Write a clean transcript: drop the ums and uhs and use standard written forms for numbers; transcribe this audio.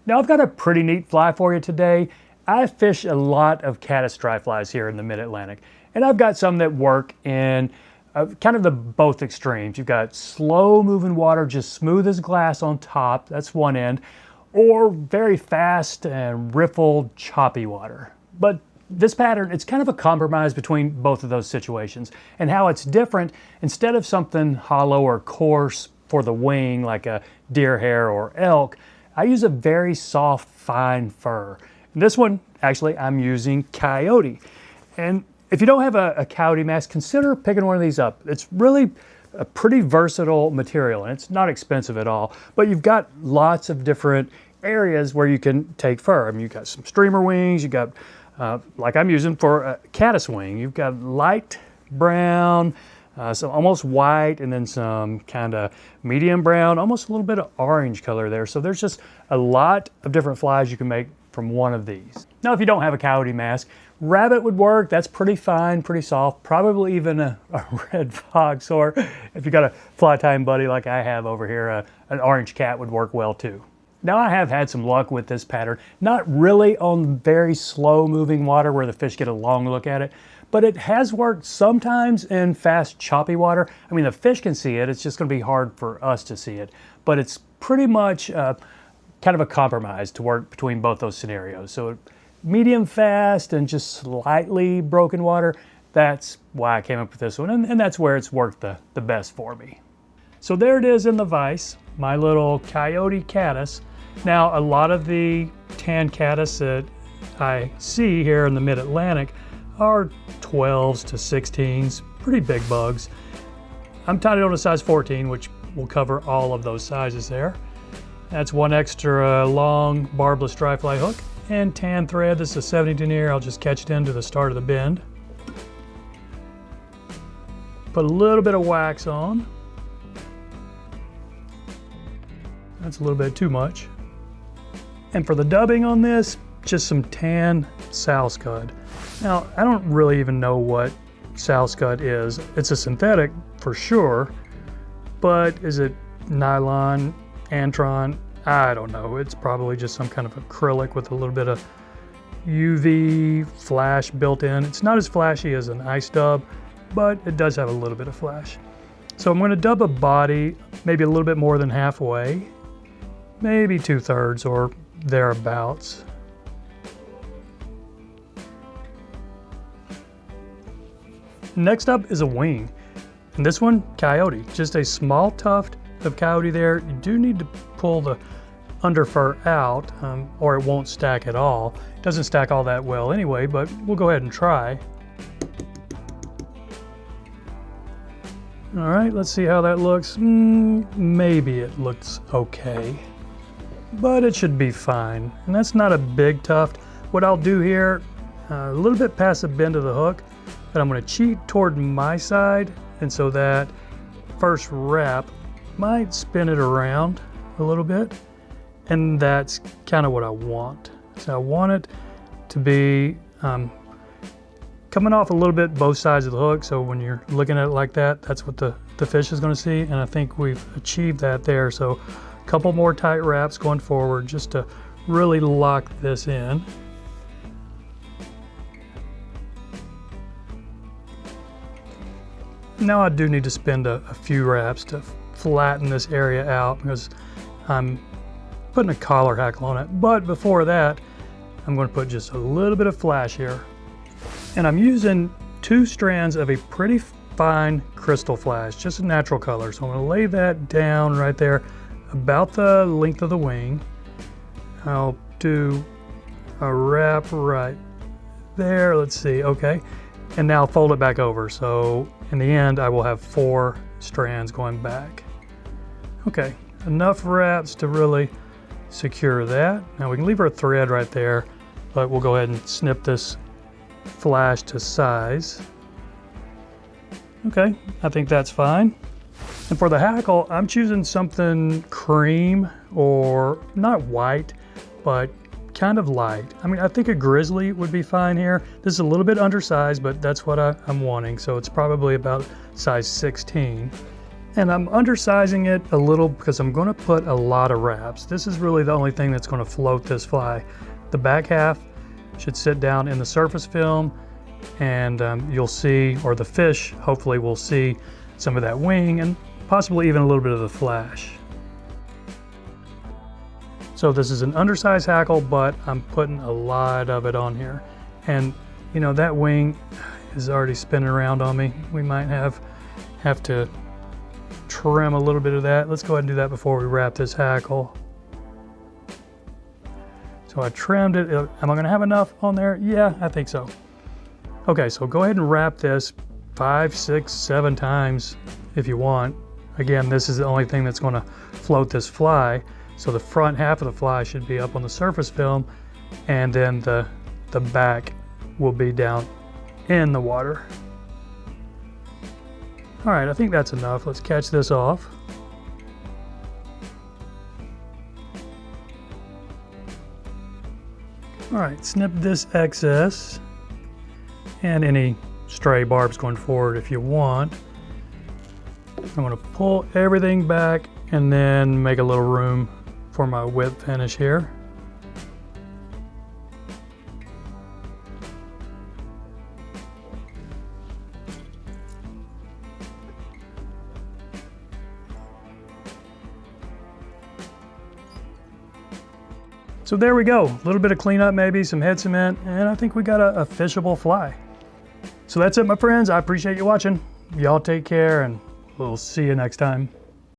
Now I've got a pretty neat fly for you today. I fish a lot of caddis dry flies here in the mid-Atlantic, and I've got some that work in kind of the both extremes. You've got slow moving water, just smooth as glass on top, that's one end, or very fast and riffled, choppy water. But this pattern, it's kind of a compromise between both of those situations. And how it's different, instead of something hollow or coarse for the wing like a deer hair or elk, I use a very soft, fine fur. And this one, actually, I'm using Coyote. And if you don't have a Coyote mask, consider picking one of these up. It's really a pretty versatile material, and it's not expensive at all. But you've got lots of different areas where you can take fur. I mean, you've got some streamer wings, you've got, like I'm using for a caddis wing, you've got light brown, some almost white, and then some kind of medium brown, almost a little bit of orange color there. So there's just a lot of different flies you can make from one of these. Now, if you don't have a Coyote mask, rabbit would work. That's pretty fine, pretty soft, probably even a red fox, or if you got a fly tying buddy like I have over here, an orange cat would work well too. Now, I have had some luck with this pattern, not really on very slow moving water where the fish get a long look at it, but it has worked sometimes in fast, choppy water. I mean, the fish can see it, it's just gonna be hard for us to see it, but it's pretty much kind of a compromise to work between both those scenarios. So medium fast and just slightly broken water, that's why I came up with this one, and that's where it's worked the best for me. So there it is in the vise, my little Coyote caddis. Now, a lot of the tan caddis that I see here in the mid-Atlantic are 12s to 16s, pretty big bugs. I'm tied it on a size 14, which will cover all of those sizes there. That's one extra long barbless dry fly hook and tan thread. This is a 70 denier. I'll just catch it into the start of the bend. Put a little bit of wax on. That's a little bit too much. And for the dubbing on this, just some tan sow scud. Now, I don't really even know what sow scud is. It's a synthetic for sure, but is it nylon, antron? I don't know. It's probably just some kind of acrylic with a little bit of UV flash built in. It's not as flashy as an ice dub, but it does have a little bit of flash. So I'm going to dub a body maybe a little bit more than halfway, maybe 2/3 or thereabouts. Next up is a wing, and this one, Coyote, just a small tuft of Coyote there. You do need to pull the under fur out or it won't stack at all. It doesn't stack all that well anyway, but we'll go ahead and try. All right, let's see how that looks. Maybe it looks okay, but it should be fine. And that's not a big tuft. What I'll do here, a little bit past the bend of the hook, but I'm going to cheat toward my side, and so that first wrap might spin it around a little bit, and that's kind of what I want. So I want it to be coming off a little bit both sides of the hook, so when you're looking at it like that, that's what the fish is going to see, and I think we've achieved that there. So a couple more tight wraps going forward just to really lock this in. Now I do need to spend a few wraps to flatten this area out because I'm putting a collar hackle on it. But before that, I'm going to put just a little bit of flash here. And I'm using 2 strands of a pretty fine crystal flash, just a natural color. So I'm going to lay that down right there about the length of the wing. I'll do a wrap right there. Let's see, okay. And now fold it back over. So in the end, I will have 4 strands going back. Okay, enough wraps to really secure that. Now we can leave our thread right there, but we'll go ahead and snip this flash to size. Okay, I think that's fine. And for the hackle, I'm choosing something cream, or not white, but kind of light. I mean, I think a grizzly would be fine here. This is a little bit undersized, but that's what I'm wanting. So it's probably about size 16. And I'm undersizing it a little because I'm going to put a lot of wraps. This is really the only thing that's going to float this fly. The back half should sit down in the surface film, and you'll see, or the fish hopefully will see some of that wing and possibly even a little bit of the flash. So this is an undersized hackle, but I'm putting a lot of it on here. And you know, that wing is already spinning around on me. We might have to trim a little bit of that. Let's go ahead and do that before we wrap this hackle. So I trimmed it. Am I gonna have enough on there? Yeah, I think so. Okay, so go ahead and wrap this 5, 6, 7 times if you want. Again, this is the only thing that's gonna float this fly. So the front half of the fly should be up on the surface film, and then the back will be down in the water. All right, I think that's enough. Let's catch this off. All right, snip this excess and any stray barbs going forward if you want. I'm gonna pull everything back and then make a little room for my whip finish here. So there we go, a little bit of cleanup, maybe some head cement, and I think we got a fishable fly. So that's it, my friends. I appreciate you watching. Y'all take care, and we'll see you next time.